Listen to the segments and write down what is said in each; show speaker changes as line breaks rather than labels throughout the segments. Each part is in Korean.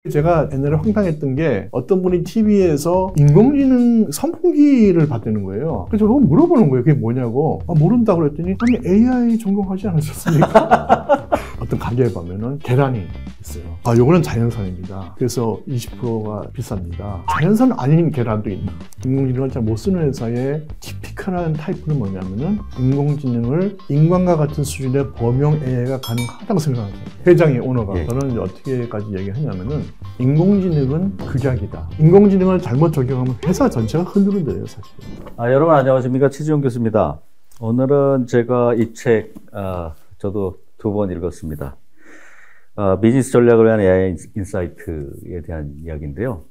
제가 옛날에 황당했던 게 어떤 분이 TV에서 인공지능 선풍기를 받는 거예요. 그래서 저거 물어보는 거예요. 그게 뭐냐고. 모른다고 그랬더니 아니 AI 전공하지 않으셨습니까? 어떤 가게에 보면은 계란이 있어요. 요거는 자연산입니다. 그래서 20%가 비쌉니다. 자연산 아닌 계란도 있나. 인공지능을 잘 못 쓰는 회사의 티피컬한 타입은 뭐냐면은 인공지능을 인간과 같은 수준의 범용 AI가 가능하다고 생각하죠. 회장의 오너가. 저는 이제 어떻게까지 얘기하냐면은 인공지능은 극약이다. 인공지능을 잘못 적용하면 회사 전체가 흔들흔들해요, 사실.
여러분 안녕하십니까, 최지용 교수입니다. 오늘은 제가 이 책 저도 2번 읽었습니다. 비즈니스 전략을 위한 AI 인사이트에 대한 이야기인데요.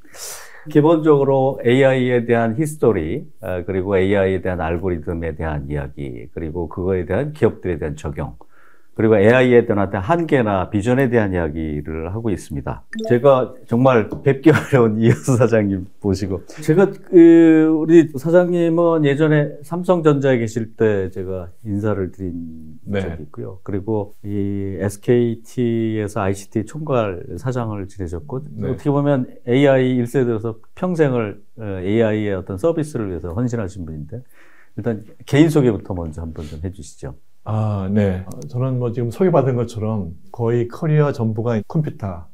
기본적으로 AI에 대한 히스토리, 그리고 AI에 대한 알고리즘에 대한 이야기, 그리고 그거에 대한 기업들에 대한 적용, 그리고 AI에 대한 한계나 비전에 대한 이야기를 하고 있습니다. 제가 정말 뵙기 어려운 이현수 사장님 보시고, 제가 우리 사장님은 예전에 삼성전자에 계실 때 제가 인사를 드린 적이 있고요. 그리고 이 SKT에서 ICT 총괄 사장을 지내셨고, 어떻게 보면 AI 1세대로서 평생을 AI의 어떤 서비스를 위해서 헌신하신 분인데, 일단 개인 소개부터 먼저 한번 좀 해주시죠.
네. 저는 지금 소개받은 것처럼 거의 커리어 전부가 컴퓨터,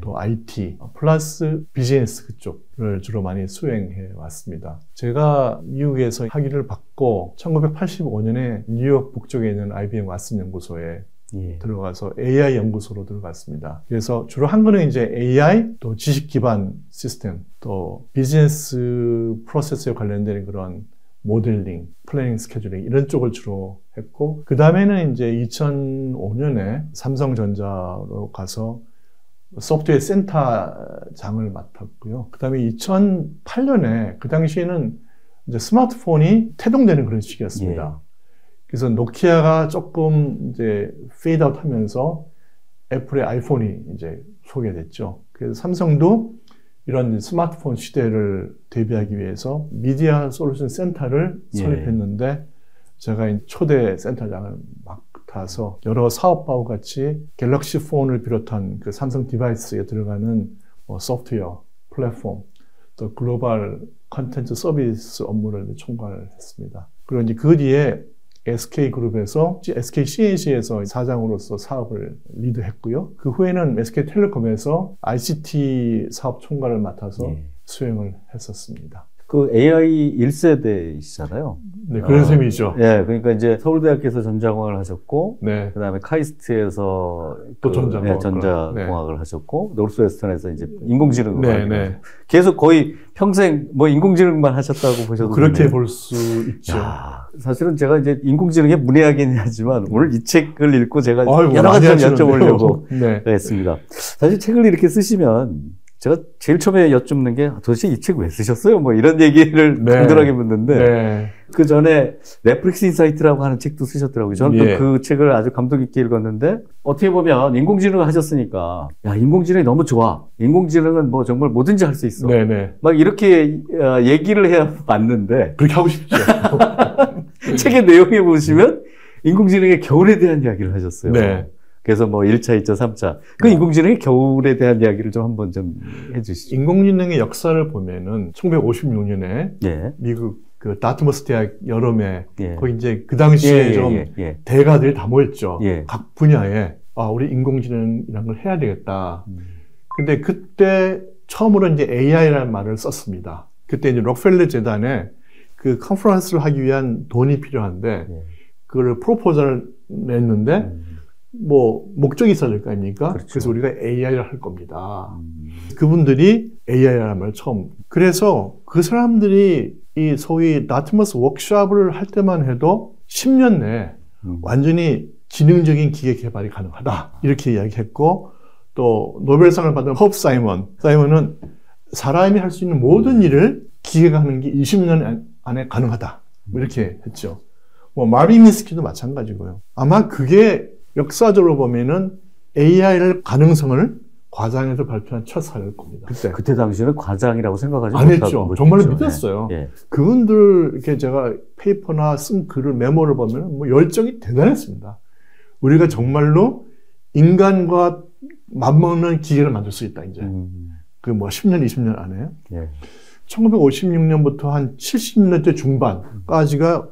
또 IT, 플러스 비즈니스 그쪽을 주로 많이 수행해 왔습니다. 제가 미국에서 학위를 받고 1985년에 뉴욕 북쪽에 있는 IBM 왓슨 연구소에 들어가서 AI 연구소로 들어갔습니다. 그래서 주로 한 거는 이제 AI, 또 지식 기반 시스템, 또 비즈니스 프로세스에 관련된 그런 모델링, 플래닝, 스케줄링 이런 쪽을 주로 했고, 그 다음에는 이제 2005년에 삼성전자로 가서 소프트웨어 센터장을 맡았고요. 그 다음에 2008년에 그 당시에는 이제 스마트폰이 태동되는 그런 시기였습니다. 그래서 노키아가 조금 이제 페이드아웃 하면서 애플의 아이폰이 이제 소개됐죠. 그래서 삼성도 이런 스마트폰 시대를 대비하기 위해서 미디어 솔루션 센터를 설립했는데, 제가 초대 센터장을 맡아서 여러 사업바와 같이 갤럭시 폰을 비롯한 그 삼성 디바이스에 들어가는 소프트웨어, 플랫폼, 또 글로벌 컨텐츠 서비스 업무를 총괄했습니다. 그리고 이제 그 뒤에 SK그룹에서 SKCNC에서 사장으로서 사업을 리드했고요. 그 후에는 SK텔레콤에서 ICT 사업 총괄을 맡아서 수행을 했었습니다.
그 AI 1세대이시잖아요.
네, 그런 셈이죠.
그러니까 이제 서울대학교에서 전자공학을 하셨고, 그 다음에 카이스트에서
또
전자공학을 하셨고, 노스웨스턴에서 이제 인공지능을 계속 거의 평생 뭐 인공지능만 하셨다고 보셔도
그렇게 볼 수 있죠.
사실은 제가 이제 인공지능에 문외하긴 하지만 오늘 이 책을 읽고 제가 여러 가지 여쭤보려고 했습니다. 사실 책을 이렇게 쓰시면 제가 제일 처음에 여쭙는 게 도대체 이 책 왜 쓰셨어요? 뭐 이런 얘기를 간단하게 묻는데, 그 전에 넷플릭스 인사이트라고 하는 책도 쓰셨더라고요. 저는 또 그 책을 아주 감동 있게 읽었는데, 어떻게 보면 인공지능을 하셨으니까, 야, 인공지능이 너무 좋아. 인공지능은 뭐 정말 뭐든지 할 수 있어. 막 이렇게 얘기를 해야 맞는데.
그렇게 하고 싶죠.
책의 내용에 보시면 인공지능의 겨울에 대한 이야기를 하셨어요. 그래서 뭐 1차, 2차, 3차. 그 인공지능의 겨울에 대한 이야기를 좀 한번 좀 해주시죠.
인공지능의 역사를 보면은 1956년에 미국 그 다트머스 대학 여름에 거기 이제 그 당시에 대가들이 다 모였죠. 각 분야에 우리 인공지능이라는 걸 해야 되겠다. 근데 그때 처음으로 이제 AI라는 말을 썼습니다. 그때 이제 록펠러 재단에 그 컨퍼런스를 하기 위한 돈이 필요한데 그거를 프로포저를 냈는데 뭐 목적이 있어야 될 거 아닙니까? 그래서 우리가 AI를 할 겁니다. 그분들이 AI라는 말을 처음. 그래서 그 사람들이 이 소위 다트머스 워크숍을 할 때만 해도 10년 내에 완전히 지능적인 기계 개발이 가능하다. 이렇게 이야기했고, 또 노벨상을 받은 홉 사이먼은 사람이 할 수 있는 모든 일을 기계가 하는 게 20년 안에 가능하다. 이렇게 했죠. 뭐 마빈 미스키도 마찬가지고요. 아마 그게 역사적으로 보면은 AI를 가능성을 과장해서 발표한 첫 사례일 겁니다.
그때 당시에는 과장이라고 생각하지
안 했죠. 정말로 믿었어요. 그분들 이렇게 제가 페이퍼나 쓴 글을 메모를 보면 뭐 열정이 대단했습니다. 우리가 정말로 인간과 맞먹는 기계를 만들 수 있다, 이제. 그 뭐 10년, 20년 안에.
예.
1956년부터 한 70년대 중반까지가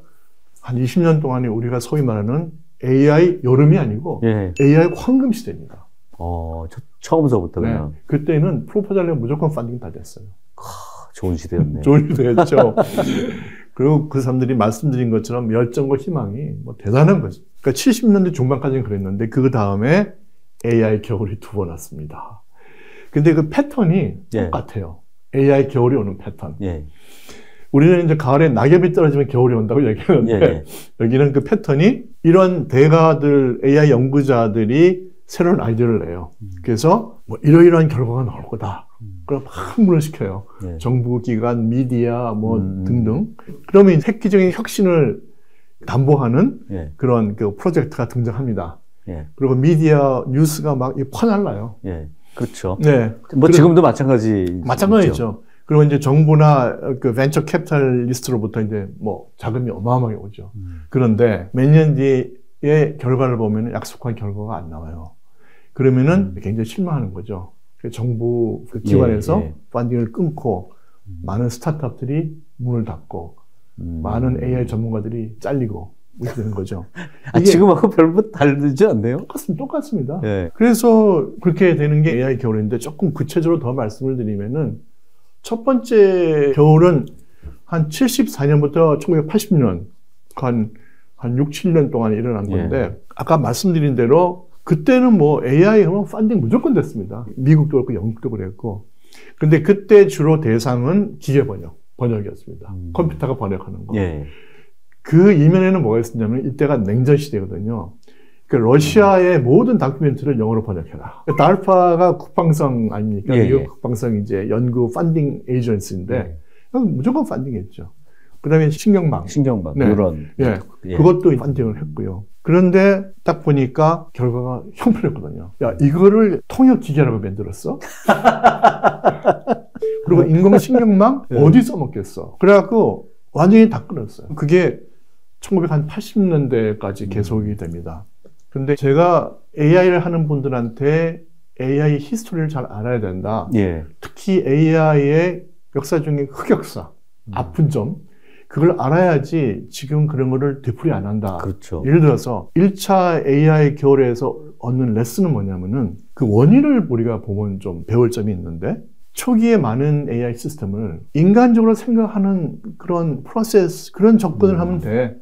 한 20년 동안에 우리가 소위 말하는 AI 여름이 아니고
예.
AI 황금 시대입니다.
처음서부터
네.
그냥.
그때는 프로포절에 무조건 펀딩 다 됐어요.
좋은 시대였네요.
좋은 시대였죠. 그리고 그 사람들이 말씀드린 것처럼 열정과 희망이 뭐 대단한 거죠. 그러니까 70년대 중반까지는 그랬는데 그 다음에 AI 겨울이 2번 왔습니다. 근데 그 패턴이
예.
똑같아요. AI 겨울이 오는 패턴.
예.
우리는 이제 가을에 낙엽이 떨어지면 겨울이 온다고 얘기하는데
예.
여기는 그 패턴이 이런 대가들, AI 연구자들이 새로운 아이디어를 내요. 그래서 뭐 이러이러한 결과가 나올 거다. 그럼 막 흥분을 시켜요.
예.
정부 기관, 미디어 뭐 등등. 그러면 획기적인 혁신을 담보하는
예.
그런 그 프로젝트가 등장합니다.
예.
그리고 미디어 뉴스가 막 퍼날라요.
예. 그렇죠.
네.
뭐 지금도 마찬가지죠.
그리고 이제 정부나 그 벤처 캐피탈리스트로부터 이제 뭐 자금이 어마어마하게 오죠. 그런데 몇 년 뒤에 결과를 보면 약속한 결과가 안 나와요. 그러면은 굉장히 실망하는 거죠. 정부 그 기관에서 펀딩을 끊고 많은 스타트업들이 문을 닫고 많은 AI 전문가들이 잘리고 이렇게 되는 거죠.
지금하고 별로 다르지 않네요?
똑같습니다.
예.
그래서 그렇게 되는 게 AI 겨울인데 조금 구체적으로 더 말씀을 드리면은 첫 번째 겨울은 한 74년부터 1980년 한 6, 7년 동안 일어난 건데 아까 말씀드린 대로 그때는 뭐 AI 하면 펀딩 무조건 됐습니다. 미국도 그렇고 영국도 그랬고. 근데 그때 주로 대상은 기계 번역이었습니다. 컴퓨터가 번역하는 거.
예.
그 이면에는 뭐가 있었냐면 이때가 냉전 시대거든요. 그러니까 러시아의 모든 다큐멘터리를 영어로 번역해라. 달파가 국방성 아닙니까? 미국 국방성 이제 연구 펀딩 에이전시인데 무조건 펀딩했죠. 그다음에 신경망,
네. 뉴런.
그것도 펀딩을 했고요. 그런데 딱 보니까 결과가 형편없거든요. 야, 이거를 통역 기계라고 만들었어? 그리고 인공신경망 어디 써먹겠어? 그래갖고 완전히 다 끊었어요. 그게 1980년대까지 계속이 됩니다. 근데 제가 AI를 하는 분들한테 AI 히스토리를 잘 알아야 된다.
예.
특히 AI의 역사 중에 흑역사, 아픈 점, 그걸 알아야지 지금 그런 거를 되풀이 안 한다.
그렇죠.
예를 들어서 1차 AI 겨울에서 얻는 레슨은 뭐냐면은 그 원인을 우리가 보면 좀 배울 점이 있는데 초기에 많은 AI 시스템을 인간적으로 생각하는 그런 프로세스, 그런 접근을 하면 돼.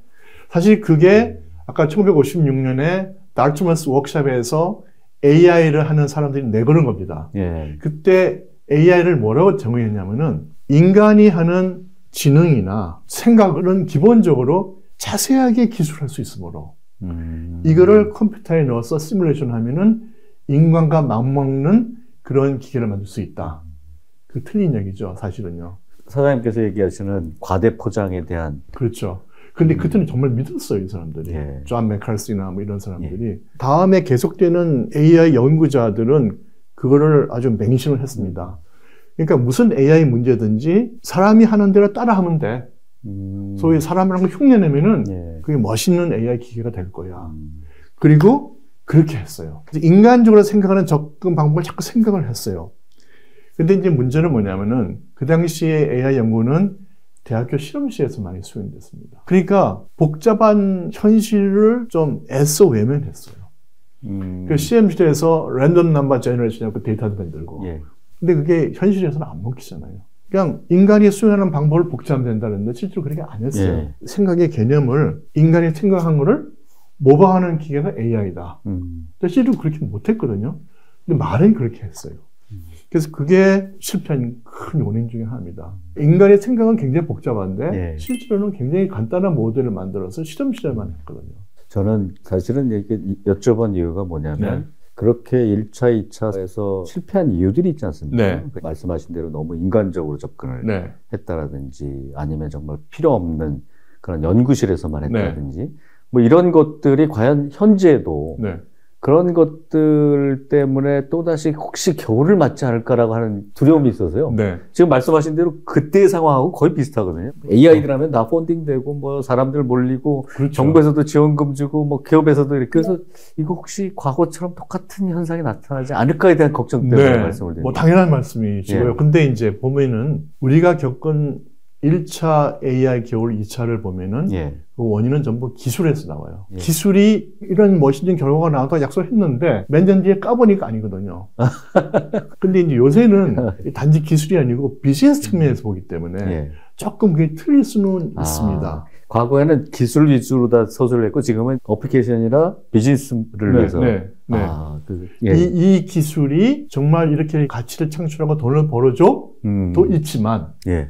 사실 그게 아까 1956년에 달트머스 워크숍에서 AI를 하는 사람들이 내거는 겁니다.
예.
그때 AI를 뭐라고 정의했냐면은 인간이 하는 지능이나 생각은 기본적으로 자세하게 기술할 수 있으므로 이거를 컴퓨터에 넣어서 시뮬레이션 하면은 인간과 맞먹는 그런 기계를 만들 수 있다. 그 틀린 얘기죠, 사실은요.
사장님께서 얘기하시는 과대 포장에 대한.
그렇죠. 근데 그때는 정말 믿었어요, 이 사람들이. 존 맥칼시나 뭐 이런 사람들이. 다음에 계속되는 AI 연구자들은 그거를 아주 맹신을 했습니다. 그러니까 무슨 AI 문제든지 사람이 하는 대로 따라하면 돼. 소위 사람을 한번 흉내내면은 그게 멋있는 AI 기계가 될 거야. 그리고 그렇게 했어요. 인간적으로 생각하는 접근 방법을 자꾸 생각을 했어요. 근데 이제 문제는 뭐냐면은 그 당시에 AI 연구는 대학교 실험실에서 많이 수행됐습니다. 그러니까 복잡한 현실을 좀 애써 외면했어요. 그 실험실에서 랜덤 넘버 제너레이션하고 데이터도 만들고. 근데 그게 현실에서는 안 먹히잖아요. 그냥 인간이 수행하는 방법을 복제하면 된다는데 실제로 그렇게 안 했어요. 생각의 개념을 인간이 생각한 거를 모방하는 기계가 AI다. 근데 실제로 그렇게 못했거든요. 근데 말은 그렇게 했어요. 그래서 그게 실패한 큰 원인 중에 하나입니다. 인간의 생각은 굉장히 복잡한데 실제로는 굉장히 간단한 모델을 만들어서 실험실에만 했거든요.
저는 사실은 이렇게 여쭤본 이유가 뭐냐면 그렇게 1차, 2차에서 실패한 이유들이 있지 않습니까? 말씀하신 대로 너무 인간적으로 접근을 했다라든지 아니면 정말 필요 없는 그런 연구실에서만 했다든지 뭐 이런 것들이 과연 현재도 그런 것들 때문에 또다시 혹시 겨울을 맞지 않을까라고 하는 두려움이 있어서요.
네.
지금 말씀하신 대로 그때의 상황하고 거의 비슷하거든요. AI들하면 다 펀딩되고 뭐 사람들 몰리고
그렇죠.
정부에서도 지원금 주고 뭐 기업에서도 이렇게 그래서 이거 혹시 과거처럼 똑같은 현상이 나타나지 않을까에 대한 걱정 때문에
네.
말씀을 드립니다.
뭐 당연한 말씀이시고요.
예.
근데 이제 보면은 우리가 겪은 1차 AI 겨울 2차를 보면은
예.
그 원인은 전부 기술에서 나와요.
예.
기술이 이런 멋있는 결과가 나왔다고 약속했는데 몇 년 뒤에 까보니까 아니거든요. 근데 이제 요새는 단지 기술이 아니고 비즈니스 측면에서 보기 때문에
예.
조금 그게 틀릴 수는 있습니다.
과거에는 기술 위주로 다 서술을 했고 지금은 어플리케이션이나 비즈니스를 위해서.
네.
예.
이 기술이 정말 이렇게 가치를 창출하고 돈을 벌어줘? 도 있지만
예.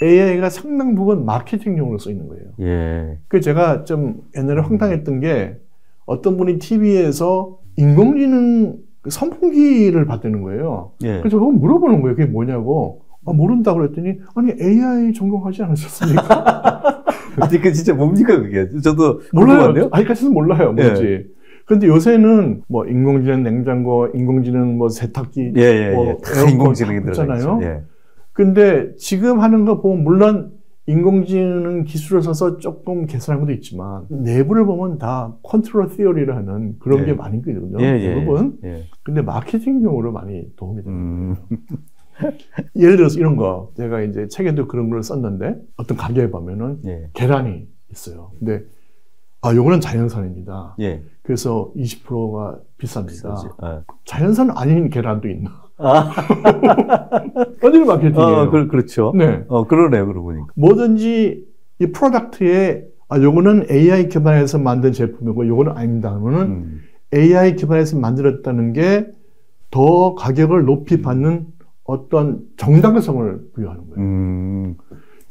AI가 상당 부분 마케팅용으로 쓰이는 거예요.
예.
그 제가 좀 옛날에 황당했던 게 어떤 분이 TV에서 인공지능 선풍기를 봤다는 거예요.
예.
그래서 그거 물어보는 거예요. 그게 뭐냐고. 모른다고 그랬더니 아니 AI 전공하지 않으셨습니까?
아니 그 진짜 뭡니까 그게? 저도
몰라요. 아직까지는 몰라요. 뭔지. 그런데 요새는 뭐 인공지능 냉장고, 인공지능 뭐 세탁기, 뭐
다 인공지능이
들어있잖아요.
예.
근데 지금 하는 거 보면 물론 인공지능 기술을 써서 조금 개선한 것도 있지만 내부를 보면 다 컨트롤 티어리라는 그런 게 많이 있거든요. 대부분. 근데 마케팅용으로 많이 도움이 되는 거예요. 예를 들어서 이런 거 제가 이제 책에도 그런 걸 썼는데 어떤 가게에 보면은 계란이 있어요. 근데 요거는 자연산입니다. 그래서 20%가 비쌉니다. 자연산 아닌 계란도 있나? 어디를 마케팅이에요?
그렇죠.
네.
그러네요, 그러고 보니까.
뭐든지 이 프로덕트에, 요거는 AI 기반에서 만든 제품이고, 요거는 아닙니다. 그러면은 AI 기반에서 만들었다는 게 더 가격을 높이 받는 어떤 정당성을 부여하는 거예요.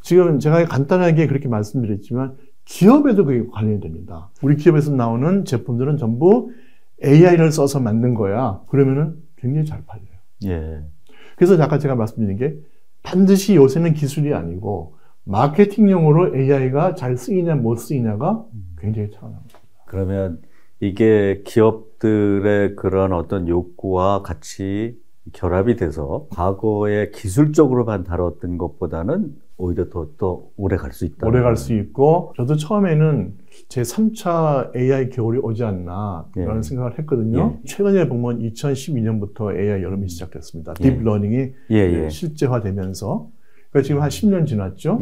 지금 제가 간단하게 그렇게 말씀드렸지만, 기업에도 그게 관련이 됩니다. 우리 기업에서 나오는 제품들은 전부 AI를 써서 만든 거야. 그러면은 굉장히 잘 팔려요.
예.
그래서 아까 제가 말씀드린 게 반드시 요새는 기술이 아니고 마케팅용으로 AI가 잘 쓰이냐 못 쓰이냐가 굉장히 차원합니다.
그러면 이게 기업들의 그런 어떤 욕구와 같이 결합이 돼서 과거에 기술적으로만 다뤘던 것보다는 오히려 더 오래 갈 수 있다.
오래 갈 수 있고, 저도 처음에는 제 3차 AI 겨울이 오지 않나 라는 생각을 했거든요. 최근에 보면 2012년부터 AI 여름이 시작됐습니다. 딥러닝이 실제화되면서. 그러니까 지금 한 10년 지났죠.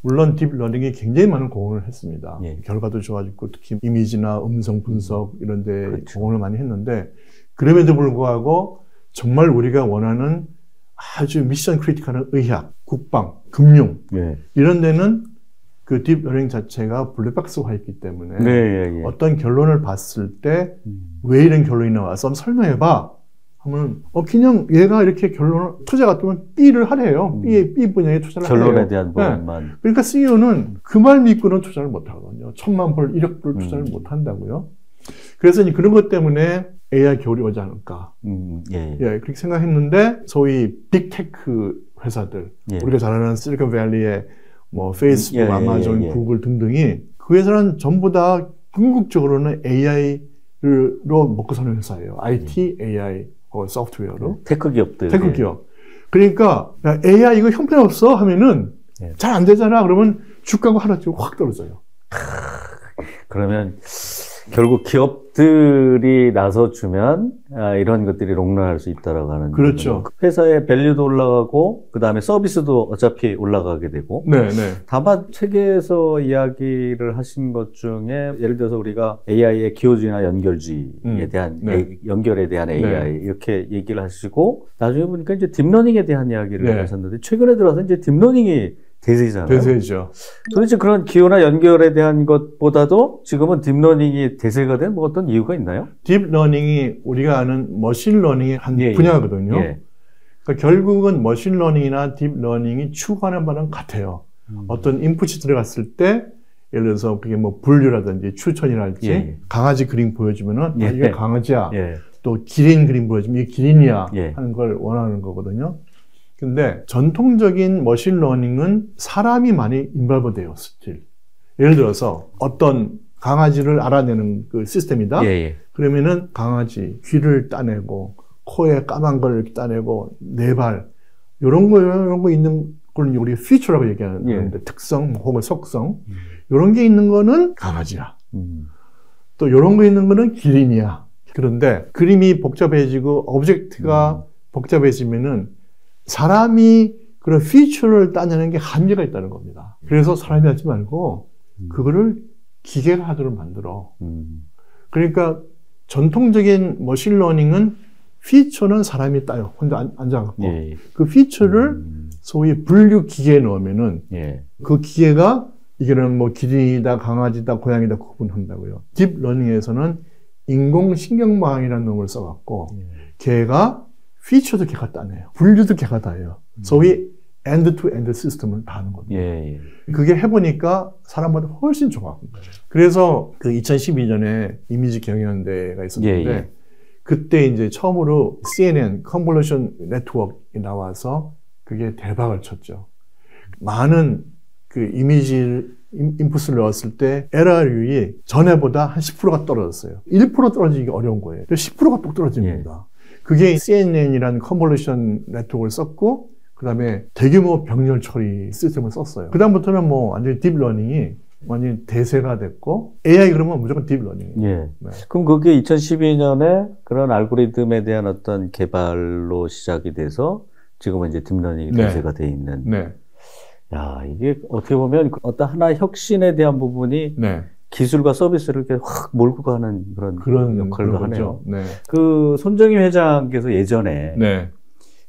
물론 딥러닝이 굉장히 많은 공헌을 했습니다. 결과도 좋아졌고 특히 이미지나 음성 분석 이런 데 공헌을 많이 했는데, 그럼에도 불구하고 정말 우리가 원하는 아주 미션 크리티컬한 의학, 국방, 금융 이런 데는 그 딥러닝 자체가 블랙박스화 했기 때문에 어떤 결론을 봤을 때 왜 이런 결론이 나와서 한번 설명해봐 하면 그냥 얘가 이렇게 결론을 투자 같으면 B를 하래요. B 분야에 투자를 하래요.
결론에 대한 부분만.
그러니까 CEO는 그 말 믿고는 투자를 못 하거든요. 1,000만 불, 1억 불 투자를 못 한다고요. 그래서 이제 그런 것 때문에 AI 겨울이 오지 않을까. 그렇게 생각했는데, 소위 빅테크 회사들, 우리가 잘 아는 실리콘밸리의 뭐 페이스북, 아마존, 구글 등등이 그 회사는 전부 다 궁극적으로는 AI로 먹고 사는 회사예요. IT, AI, 소프트웨어로.
테크 기업들.
테크 기업. 그러니까 AI 이거 형편없어 하면은 잘 안 되잖아. 그러면 주가가 하루쯤 확 떨어져요.
그러면 결국 기업들이 나서주면 이런 것들이 롱런할 수 있다라고 하는.
그렇죠.
회사의 밸류도 올라가고 그 다음에 서비스도 어차피 올라가게 되고. 다만 책에서 이야기를 하신 것 중에 예를 들어서 우리가 AI의 기호주의나 연결주의에 대한 연결에 대한 AI 이렇게 얘기를 하시고, 나중에 보니까 이제 딥러닝에 대한 이야기를 하셨는데, 최근에 들어서 이제 딥러닝이 대세잖아요.
대세죠.
도대체 그런 기호나 연결에 대한 것보다도 지금은 딥러닝이 대세가 된 뭐 어떤 이유가 있나요?
딥러닝이 우리가 아는 머신러닝의 한 분야거든요. 그러니까 결국은 머신러닝이나 딥러닝이 추구하는 바는 같아요. 어떤 인풋이 들어갔을 때, 예를 들어서 그게 뭐 분류라든지 추천이랄지 강아지 그림 보여주면은 이게 강아지야. 또 기린 그림 보여주면 이게 기린이야 하는 걸 원하는 거거든요. 근데 전통적인 머신러닝은 사람이 많이 인발브 돼요, 스틸. 예를 들어서 어떤 강아지를 알아내는 그 시스템이다.
예, 예.
그러면은 강아지 귀를 따내고 코에 까만 걸 이렇게 따내고 네 발 이런 거 있는 걸 우리 피처라고 얘기하는데
예.
특성 혹은 속성 이런 게 있는 거는 강아지야. 또 이런 거 있는 거는 기린이야. 그런데 그림이 복잡해지고 오브젝트가 복잡해지면은 사람이 그런 피처를 따내는 게 한계가 있다는 겁니다. 그래서 사람이 하지 말고 그거를 기계가 하도록 만들어. 그러니까 전통적인 머신러닝은 피처는 사람이 따요. 혼자 앉아갖고.
예.
그 피처를 소위 분류 기계에 넣으면은
예.
그 기계가 이게는 뭐 기린이다, 강아지다, 고양이다 구분한다고요. 딥러닝에서는 인공신경망이라는 놈을 써갖고 걔가 피처도 걔가 따내요. 분류도 걔가 다 해요. 소위 엔드-투-엔드 시스템을 다 하는 겁니다.
예.
그게 해보니까 사람보다 훨씬 좋아. 그래서 그 2012년에 이미지 경연대회가 있었는데
예.
그때 이제 처음으로 CNN 컨볼루션 네트워크가 나와서 그게 대박을 쳤죠. 많은 그 이미지 인풋을 넣었을 때 에러율이 전에보다 한 10%가 떨어졌어요. 1% 떨어지기 어려운 거예요. 10%가 뚝 떨어집니다. 그게 CNN이라는 컨볼루션 네트워크를 썼고 그 다음에 대규모 병렬 처리 시스템을 썼어요. 그 다음부터는 뭐 완전히 딥러닝이 완전히 대세가 됐고 AI 그러면 무조건 딥러닝이에요.
예.
네.
그럼 그게 2012년에 그런 알고리즘에 대한 어떤 개발로 시작이 돼서 지금은 이제 딥러닝이
네.
대세가 돼 있는.
네.
야, 이게 어떻게 보면 어떤 하나의 혁신에 대한 부분이
네.
기술과 서비스를 이렇게 확 몰고 가는 그런 역할을 하네요.
네.
그 손정희 회장께서 예전에
네.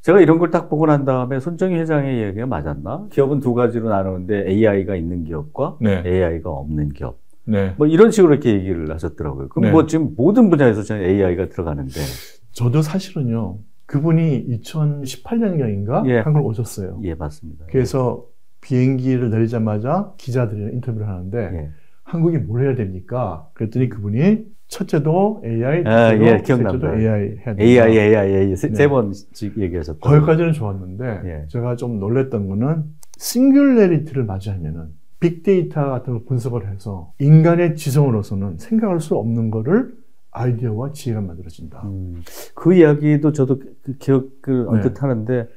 제가 이런 걸 딱 보고 난 다음에 손정희 회장의 얘기가 맞았나? 기업은 두 가지로 나누는데 AI가 있는 기업과
네.
AI가 없는 기업.
네.
뭐 이런 식으로 이렇게 얘기를 하셨더라고요. 그럼
네.
뭐 지금 모든 분야에서 저는 AI가 들어가는데.
저도 사실은요, 그분이 2018년경인가
예.
한국 오셨어요.
예, 맞습니다.
그래서 비행기를 내리자마자 기자들이랑 인터뷰를 하는데
예.
한국이 뭘 해야 됩니까? 그랬더니 그분이 첫째도 AI,
아,
둘째도,
예, 기억납니다.
셋째도 AI 해야 된다.
AI 세
네.
번씩 얘기하셨다.
거기까지는 좋았는데
예.
제가 좀 놀랬던 거는 싱귤레리티를 맞이하면은 빅데이터 같은 걸 분석을 해서 인간의 지성으로서는 생각할 수 없는 거를 아이디어와 지혜가 만들어진다.
그 이야기도 저도 그 기억을 언뜻
네.
하는데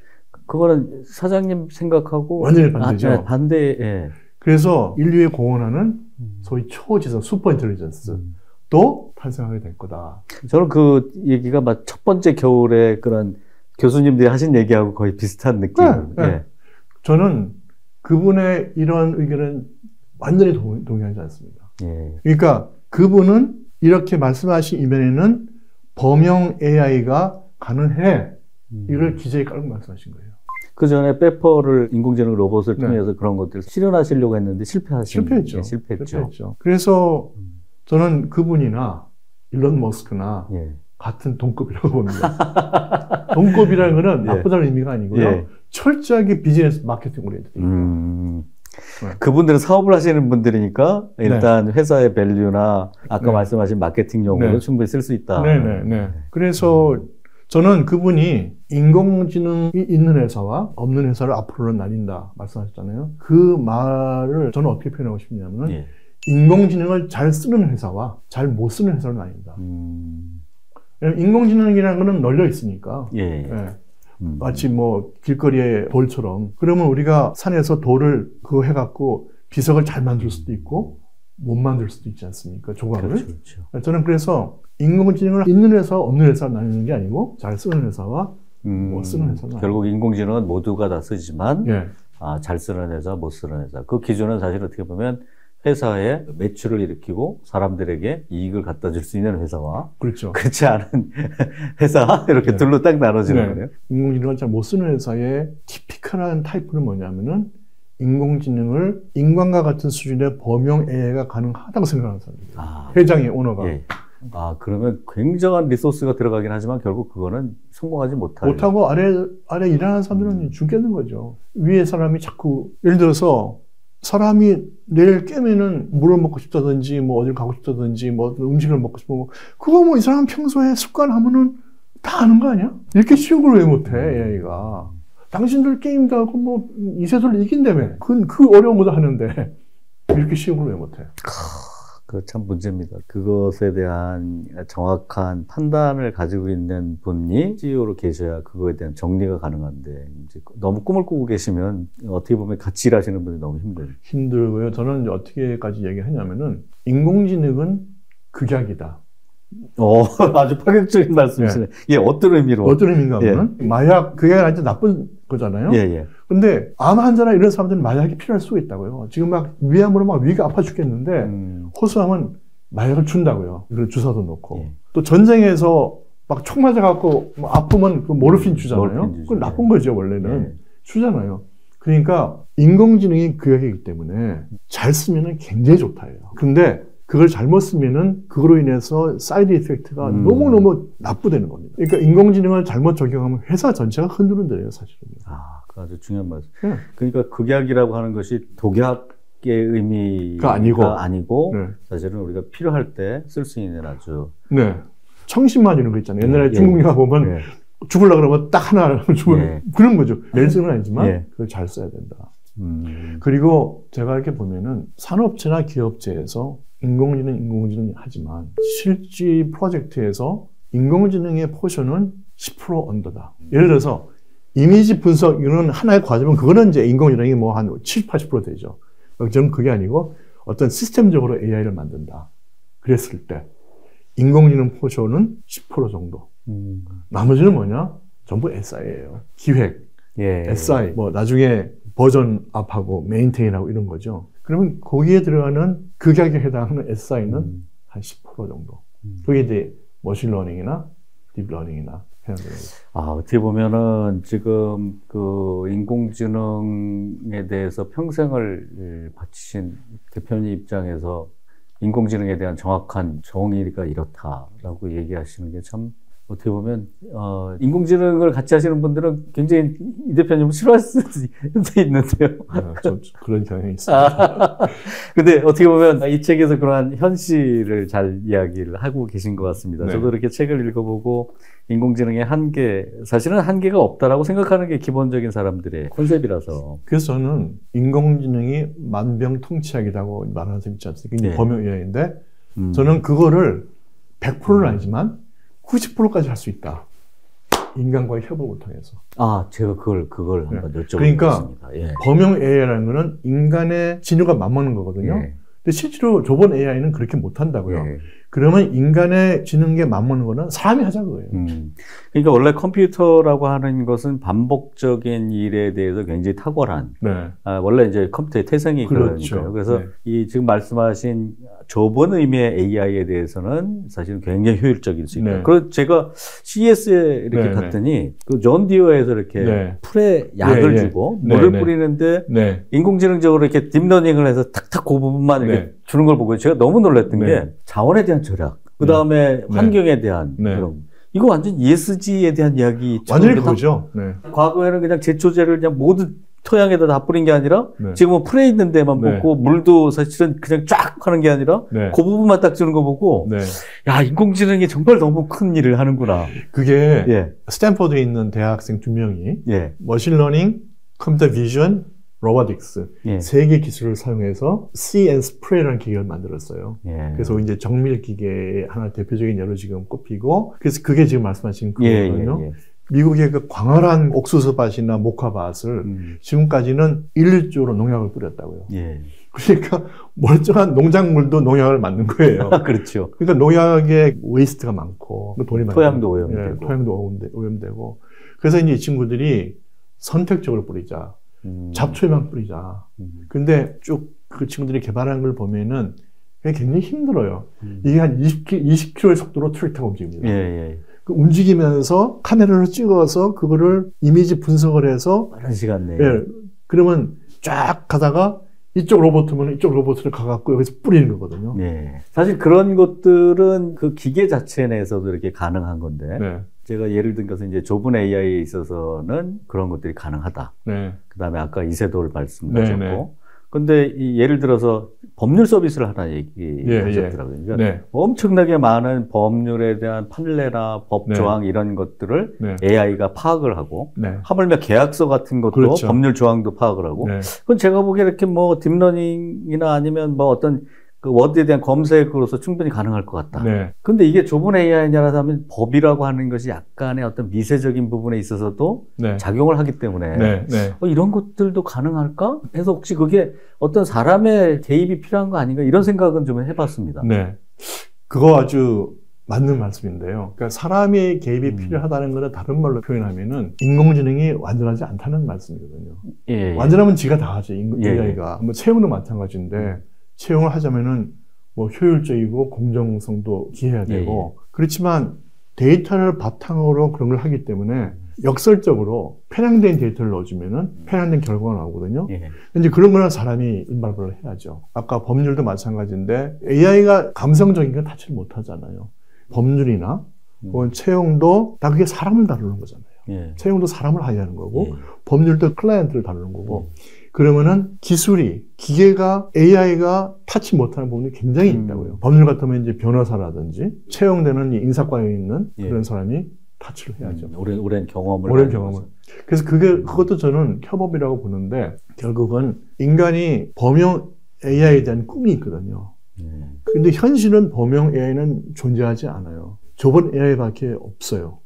그거는 사장님 생각하고
완전히 반대죠.
네, 반대. 예.
그래서 인류에 공헌하는 소위 초지성, 슈퍼 인텔리전스 또 탄생하게 될 거다.
저는 그 얘기가 막 첫 번째 겨울에 그런 교수님들이 하신 얘기하고 거의 비슷한 느낌.
네.
예.
저는 그분의 이런 의견은 완전히 동의하지 않습니다.
예.
그러니까 그분은 이렇게 말씀하신 이면에는 범용 AI가 가능해. 이걸 기재에 깔고 말씀하신 거예요.
그 전에 페퍼를 인공지능 로봇을
네.
통해서 그런 것들을 실현하시려고 했는데
실패했죠.
예, 실패했죠.
그래서 저는 그분이나 일론 머스크나
예.
같은 동급이라고 봅니다. 동급이라는 거는 나쁘다는 의미가 아니고요.
예.
철저하게 비즈니스 마케팅 오리엔티드입니다.
그분들은 사업을 하시는 분들이니까 일단 회사의 밸류나 아까 말씀하신 마케팅 용어로 충분히 쓸 수 있다.
네네네. 그래서 저는 그분이 인공지능이 있는 회사와 없는 회사를 앞으로는 나뉜다 말씀하셨잖아요. 그 말을 저는 어떻게 표현하고 싶냐면 인공지능을 잘 쓰는 회사와 잘 못 쓰는 회사로 나뉜다. 왜냐면 인공지능이라는 거는 널려 있으니까. 마치 뭐 길거리에 돌처럼. 그러면 우리가 산에서 돌을 그거 해갖고 비석을 잘 만들 수도 있고 못 만들 수도 있지 않습니까? 조각을.
그렇죠.
저는 그래서 인공지능을 있는 회사, 없는 회사로 나뉘는 게 아니고 잘 쓰는 회사와 못 쓰는 회사로
결국 인공지능은 모두가 다 쓰지만
예.
잘 쓰는 회사, 못 쓰는 회사. 그 기준은 사실 어떻게 보면 회사에 매출을 일으키고 사람들에게 이익을 갖다 줄 수 있는 회사와
그렇죠.
그렇지 않은 회사 이렇게 둘로 딱 나눠지는 거네요.
인공지능을 잘 못 쓰는 회사의 티피컬한 타입은 뭐냐면은 인공지능을 인간과 같은 수준의 범용 AI가 가능하다고 생각하는 사람입니다. 회장의 오너가.
예. 그러면 굉장한 리소스가 들어가긴 하지만 결국 그거는 성공하지
못하고 아래 일하는 사람들은 죽겠는 거죠. 위에 사람이 자꾸 예를 들어서 사람이 내일 깨면은 물을 먹고 싶다든지 뭐 어딜 가고 싶다든지 뭐 음식을 먹고 싶고 그거 뭐 이 사람 평소에 습관하면은 다 아는 거 아니야? 이렇게 쉬운 걸 왜 못해 AI가? 당신들 게임도 하고 뭐 이세돌 이긴다며. 그 어려운 것도 하는데 이렇게 쉬운 걸 왜 못해?
그 참 문제입니다. 그것에 대한 정확한 판단을 가지고 있는 분이 CEO로 계셔야 그거에 대한 정리가 가능한데 이제 너무 꿈을 꾸고 계시면 어떻게 보면 같이 일하시는 분이 너무
힘들고요. 저는 어떻게까지 얘기하냐면은 인공지능은 극약이다.
아주 파격적인 말씀이시네. 예, 어떤 의미로?
어떤 의미인가 하면 마약, 그게 아주 나쁜 거잖아요.
예.
근데 암 환자나 이런 사람들은 마약이 필요할 수가 있다고요. 지금 막 위암으로 막 위가 아파 죽겠는데 호소하면 마약을 준다고요. 그걸 주사도 놓고. 또 전쟁에서 막 총 맞아갖고 아프면 그 모르핀 주잖아요. 그건 나쁜 거죠, 원래는. 주잖아요. 그러니까 인공지능이 극약이기 때문에 잘 쓰면은 굉장히 좋다예요. 근데 그걸 잘못 쓰면은 그거로 인해서 사이드 이펙트가 너무너무 나쁘다는 겁니다. 그러니까 인공지능을 잘못 적용하면 회사 전체가 흔들흔들해요, 사실은.
그 아주 중요한 말씀. 그러니까 극약이라고 하는 것이 독약의 의미가 아니고 네. 사실은 우리가 필요할 때 쓸 수 있는 아주.
네. 청심환 이런 거 있잖아요. 옛날에 중국 영화 보면 죽으려고 그러면 딱 하나 죽으면 그런 거죠. 멜스는 아니지만 그걸 잘 써야 된다. 그리고 제가 이렇게 보면은 산업체나 기업체에서 인공지능 하지만 실제 프로젝트에서 인공지능의 포션은 10% 언더다. 예를 들어서 이미지 분석 이런 하나의 과제면 그거는 이제 인공지능이 뭐 한 70, 80% 되죠. 저는 그게 아니고 어떤 시스템적으로 AI를 만든다. 그랬을 때 인공지능 포션은 10% 정도. 나머지는 뭐냐? 전부 SI예요. 기획, SI, 뭐 나중에 버전 업하고 메인테인하고 이런 거죠. 그러면 거기에 들어가는 극약에 해당하는 SI는 한 10% 정도. 그게 이제 머신러닝이나 딥러닝이나 해당되는 거죠.
어떻게 보면은 지금 그 인공지능에 대해서 평생을 바치신 대표님 입장에서 인공지능에 대한 정확한 정의가 이렇다라고 얘기하시는 게 참 어떻게 보면 인공지능을 같이 하시는 분들은 굉장히 이 대표님을 싫어할 수도 있는데요.
좀 그런 경향이 있습니다.
근데 어떻게 보면 이 책에서 그러한 현실을 잘 이야기를 하고 계신 것 같습니다. 저도 이렇게 책을 읽어보고 인공지능의 한계, 사실은 한계가 없다라고 생각하는 게 기본적인 사람들의 컨셉이라서.
그래서 저는 인공지능이 만병통치약이라고 말하는 사람 있지 않습니까? 범용이야인데 저는 그거를 100%는 아니지만 90%까지 할 수 있다. 인간과의 협업을 통해서.
제가 그걸 한번 여쭤보겠습니다.
그러니까 범용 AI라는 거는 인간의 진료가 맞먹는 거거든요. 근데 실제로 저번 AI는 그렇게 못한다고요. 그러면 인간의 지능에 맞먹는 거는 사람이 하자 그거예요.
그러니까 원래 컴퓨터라고 하는 것은 반복적인 일에 대해서 굉장히 탁월한. 원래 이제 컴퓨터의 태생이 그러니까요. 그래서 이 지금 말씀하신 좁은 의미의 AI에 대해서는 사실은 굉장히 효율적일 수 있다. 그래서 제가 CES에 이렇게 갔더니 그 존 디어에서 이렇게 풀에 약을 주고 물을 뿌리는데 인공지능적으로 이렇게 딥러닝을 해서 탁탁 그 부분만 이렇게 주는 걸 보고 제가 너무 놀랐던 게 자원에 대한 절약, 그 다음에 환경에 대한 그런. 이거 완전 ESG에 대한 이야기.
완전히 그거죠.
과거에는 그냥 제초제를 그냥 모두 토양에다 다 뿌린 게 아니라 지금은 풀에 있는 데만 붓고 물도 사실은 그냥 쫙 하는 게 아니라 그 부분만 딱 주는 거 보고 야, 인공지능이 정말 너무 큰 일을 하는구나.
그게 스탠퍼드에 있는 대학생 2명이 머신러닝, 컴퓨터 비전, 로보틱스 세 개 기술을 사용해서 C&Spray라는 기계를 만들었어요. 그래서 이제 정밀 기계의 하나 대표적인 예로 지금 꼽히고 그래서 그게 지금 말씀하신 그거거든요. 미국의 그 광활한 옥수수밭이나 목화밭을 지금까지는 일조로 농약을 뿌렸다고요. 그러니까 멀쩡한 농작물도 농약을 맞는 거예요.
그렇죠.
그러니까 농약에 웨이스트가 많고 돈이 많고
토양도 오염되고.
토양도 오염되고. 그래서 이제 이 친구들이 선택적으로 뿌리자. 잡초에만 뿌리자. 근데 쭉 그 친구들이 개발한 걸 보면은 그게 굉장히 힘들어요. 이게 한 20km의 속도로 트랙터가 움직입니다. 그 움직이면서 카메라로 찍어서 그거를 이미지 분석을 해서
빠른 시간 내에.
그러면 쫙 가다가 이쪽 로봇이면 이쪽 로봇을 가갖고 여기서 뿌리는 거거든요.
사실 그런 것들은 그 기계 자체 내에서도 이렇게 가능한 건데. 제가 예를 들어서 이제 좁은 AI에 있어서는 그런 것들이 가능하다. 그 다음에 아까 이세돌 말씀하셨고. 근데 예를 들어서 법률 서비스를 하나 얘기하셨더라고요. 그러니까 엄청나게 많은 법률에 대한 판례나 법 조항 이런 것들을 AI가 파악을 하고 하물며 계약서 같은 것도 법률 조항도 파악을 하고 그건 제가 보기에 이렇게 뭐 딥러닝이나 아니면 뭐 어떤 그 워드에 대한 검색으로서 충분히 가능할 것 같다.
네.
근데 이게 좁은 AI냐라면 법이라고 하는 것이 약간의 어떤 미세적인 부분에 있어서도
네.
작용을 하기 때문에
네. 네.
이런 것들도 가능할까? 해서 혹시 그게 어떤 사람의 개입이 필요한 거 아닌가? 이런 생각은 좀 해봤습니다.
네. 그거 아주 맞는 말씀인데요. 그러니까 사람의 개입이 필요하다는 것을 다른 말로 표현하면은 인공지능이 완전하지 않다는 말씀이거든요.
예, 예.
완전하면 지가 다 하지,
예,
AI가. 뭐 채용도 마찬가지인데, 채용을 하자면은 뭐 효율적이고 공정성도 기해야 되고, 그렇지만 데이터를 바탕으로 그런 걸 하기 때문에 역설적으로 편향된 데이터를 넣어주면은 편향된 결과가 나오거든요. 이제 그런 거는 사람이 인발부를 해야죠. 아까 법률도 마찬가지인데 AI가 감성적인 건 타치를 못 하잖아요. 법률이나 혹은 채용도 다 그게 사람을 다루는 거잖아요. 채용도 사람을 하야하는 거고 법률도 클라이언트를 다루는 거고 그러면은 기술이 기계가 AI가 타치 못하는 부분이 굉장히 있다고요. 법률 같으면 이제 변호사라든지 채용되는 인사과에 있는 그런 사람이 타치를 해야죠.
오랜 경험을.
그래서 그것도 저는 협업이라고 보는데 결국은 인간이 범용 AI에 대한 꿈이 있거든요. 근데 현실은 범용 AI는 존재하지 않아요. 좁은 AI밖에 없어요.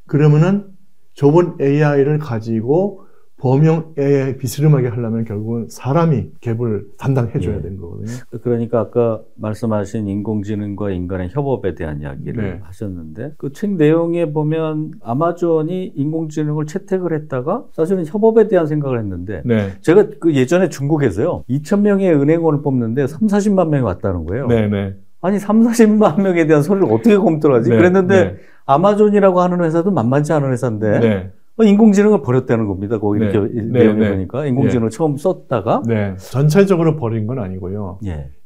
그러면은 좁은 AI를 가지고 범용 AI 비스름하게 하려면 결국은 사람이 갭을 담당해줘야 되는 거거든요.
그러니까 아까 말씀하신 인공지능과 인간의 협업에 대한 이야기를 하셨는데 그 책 내용에 보면 아마존이 인공지능을 채택을 했다가 사실은 협업에 대한 생각을 했는데 제가 그 예전에 중국에서요 2,000명의 은행원을 뽑는데 30-40만 명이 왔다는 거예요. 아니 30-40만 명에 대한 서류를 어떻게 검토를 하지? 그랬는데 아마존이라고 하는 회사도 만만치 않은 회사인데 인공지능을 버렸다는 겁니다. 거기 이렇게 내용을 보니까 인공지능을 처음 썼다가
전체적으로 버린 건 아니고요.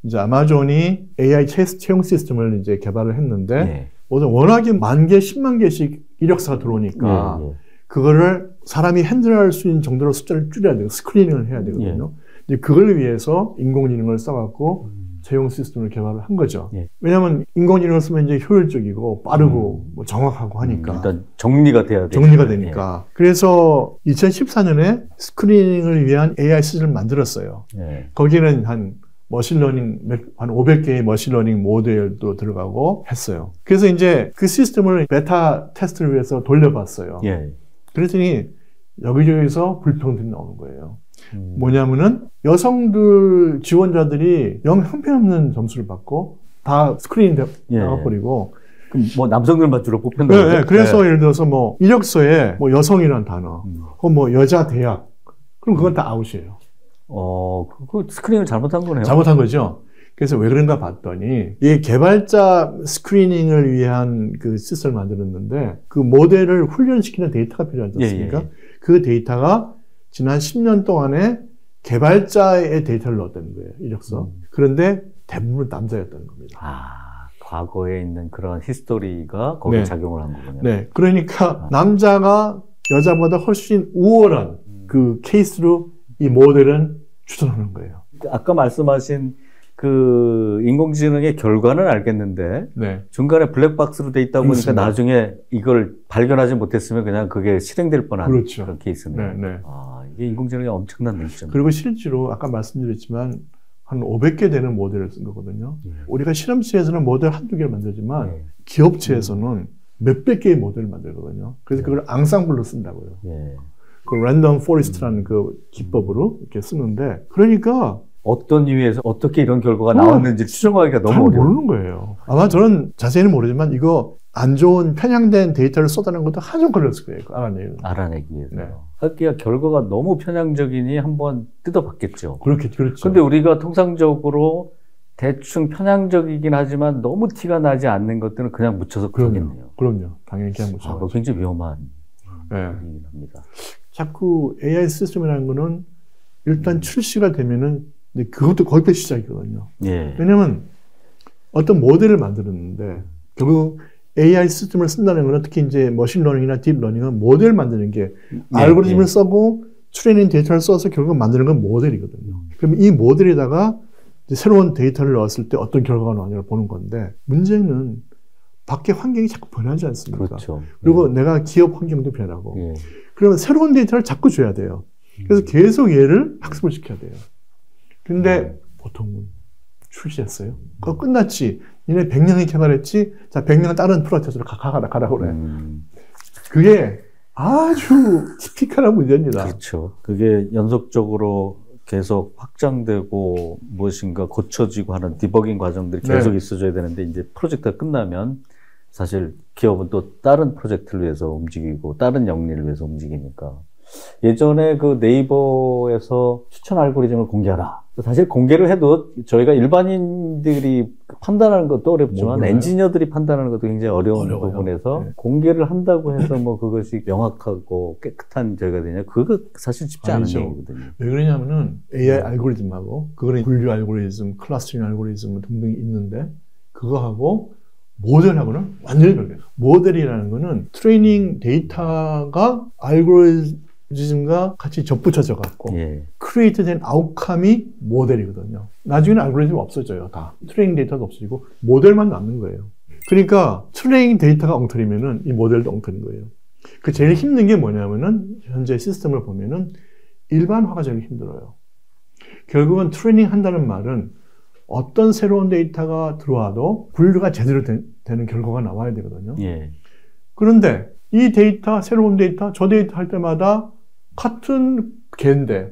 이제 아마존이 AI 채용 시스템을 이제 개발을 했는데 워낙에 10,000개, 10만 개씩 이력서가 들어오니까 그거를 사람이 핸들할 수 있는 정도로 숫자를 줄여야 돼요. 스크리닝을 해야 되거든요. 이제 그걸 위해서 인공지능을 써갖고 채용 시스템을 개발을 한 거죠. 왜냐하면 인공지능을 쓰면 이제 효율적이고 빠르고 뭐 정확하고 하니까.
일단 정리가 돼야 돼요.
정리가 되니까. 그래서 2014년에 스크리닝을 위한 AI 시스템을 만들었어요. 거기는 한 머신러닝, 한 500개의 머신러닝 모델도 들어가고 했어요. 그래서 이제 그 시스템을 베타 테스트를 위해서 돌려봤어요. 그랬더니 여기저기서 불평등이 나오는 거예요. 뭐냐면은 여성들 지원자들이 영 형편없는 점수를 받고 다 스크린 나가버리고
그럼 뭐 남성들만 주로 뽑힌다고요?
그래서 예를 들어서 뭐 이력서에 뭐 여성이라는 단어 혹은 뭐 여자 대학 그럼 그건 다 아웃이에요.
그 스크린을 잘못한 거네요.
잘못한 거죠. 그래서 왜 그런가 봤더니 이 개발자 스크리닝을 위한 그 시스템을 만들었는데 그 모델을 훈련시키는 데이터가 필요하지 않습니까? 그 데이터가 지난 10년 동안에 개발자의 데이터를 넣었다는 거예요, 이력서. 그런데 대부분 남자였다는 겁니다.
과거에 있는 그런 히스토리가 거기에 작용을 한 거군요.
그러니까 남자가 여자보다 훨씬 우월한 그 케이스로 이 모델은 추천하는 거예요.
아까 말씀하신 그 인공지능의 결과는 알겠는데 중간에 블랙박스로 돼 있다 보니까 나중에 이걸 발견하지 못했으면 그냥 그게 실행될 뻔한 그런 케이스네요. 이게 인공지능의 엄청난 능점.
그리고 실제로 아까 말씀드렸지만 한 500개 되는 모델을 쓴 거거든요. 우리가 실험실에서는 모델 한두 개를 만들지만 기업체에서는 몇백 개의 모델을 만들거든요. 그래서 그걸 앙상블로 쓴다고요. 그 랜덤 포레스트라는 그 기법으로 이렇게 쓰는데 그러니까
어떤 이유에서 어떻게 이런 결과가 나왔는지 추정하기가 너무 어려워요.
모르는 거예요. 아마 저는 자세히는 모르지만 이거 안 좋은 편향된 데이터를 쏟아내는 것도 한참 걸렸을 거예요.
알아내기 위해서. 그러니까 결과가 너무 편향적이니 한번 뜯어봤겠죠.
그렇죠.
근데 우리가 통상적으로 대충 편향적이긴 하지만 너무 티가 나지 않는 것들은 그냥 묻혀서 그러겠네요.
그럼요. 당연히 그냥 묻혀서.
굉장히 위험한 일이긴 합니다.
자꾸 AI 시스템이라는 거는 일단 출시가 되면은 그것도 거기부터 시작이거든요. 왜냐면 어떤 모델을 만들었는데 결국 AI 시스템을 쓴다는 건 특히 이제 머신러닝이나 딥러닝은 모델을 만드는 게 알고리즘을 써고 트레이닝 데이터를 써서 결국 만드는 건 모델이거든요. 그럼 이 모델에다가 이제 새로운 데이터를 넣었을 때 어떤 결과가 나오냐를 보는 건데 문제는 밖에 환경이 자꾸 변하지 않습니까? 그리고 내가 기업 환경도 변하고 그러면 새로운 데이터를 자꾸 줘야 돼요. 그래서 계속 얘를 학습을 시켜야 돼요. 근데 보통은 출시했어요. 그거 끝났지. 얘네 100명이 개발했지. 자, 100명은 다른 프로젝트로 가라 그래. 그게 아주 티피컬한 문제입니다.
그렇죠. 그게 연속적으로 계속 확장되고 무엇인가 고쳐지고 하는 디버깅 과정들이 계속 있어줘야 되는데 이제 프로젝트가 끝나면 사실 기업은 또 다른 프로젝트를 위해서 움직이고 다른 영리를 위해서 움직이니까 예전에 그 네이버에서 추천 알고리즘을 공개하라. 사실 공개를 해도 저희가 일반인들이 판단하는 것도 어렵지만 엔지니어들이 판단하는 것도 굉장히 어려워요. 부분에서 공개를 한다고 해서 뭐 그것이 명확하고 깨끗한 저희가 되냐? 그거 사실 쉽지 않은 얘기거든요.
왜 그러냐면은 AI 알고리즘하고 그거는 분류 알고리즘, 클러스터링 알고리즘 등등이 있는데 그거하고 모델하고는 완전히 별개예요. 모델이라는 거는 트레이닝 데이터가 알고리즘과 같이 접붙여져 갖고 크리에이트 된 아웃컴이 모델이거든요. 나중에는 알고리즘이 없어져요. 다. 트레이닝 데이터도 없어지고 모델만 남는 거예요. 그러니까 트레이닝 데이터가 엉터리면은 이 모델도 엉터리인 거예요. 그 제일 힘든 게 뭐냐면은 현재 시스템을 보면은 일반화가 제일 힘들어요. 결국은 트레이닝 한다는 말은 어떤 새로운 데이터가 들어와도 분류가 제대로 되는 결과가 나와야 되거든요. 그런데 이 데이터, 새로운 데이터, 저 데이터 할 때마다 같은 개인데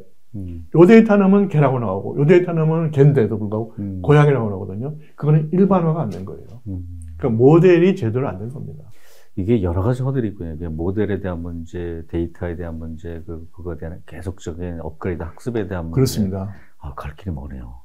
요 데이터 넣으면 개라고 나오고 요 데이터 넣으면 개인데도 불구하고 고양이라고 나오거든요. 그거는 일반화가 안 된 거예요. 그러니까 모델이 제대로 안 된 겁니다.
이게 여러 가지 허들이 있고요. 모델에 대한 문제, 데이터에 대한 문제, 그거에 대한 계속적인 업그레이드, 학습에 대한 문제.
그렇습니다.
갈 길이 머네요.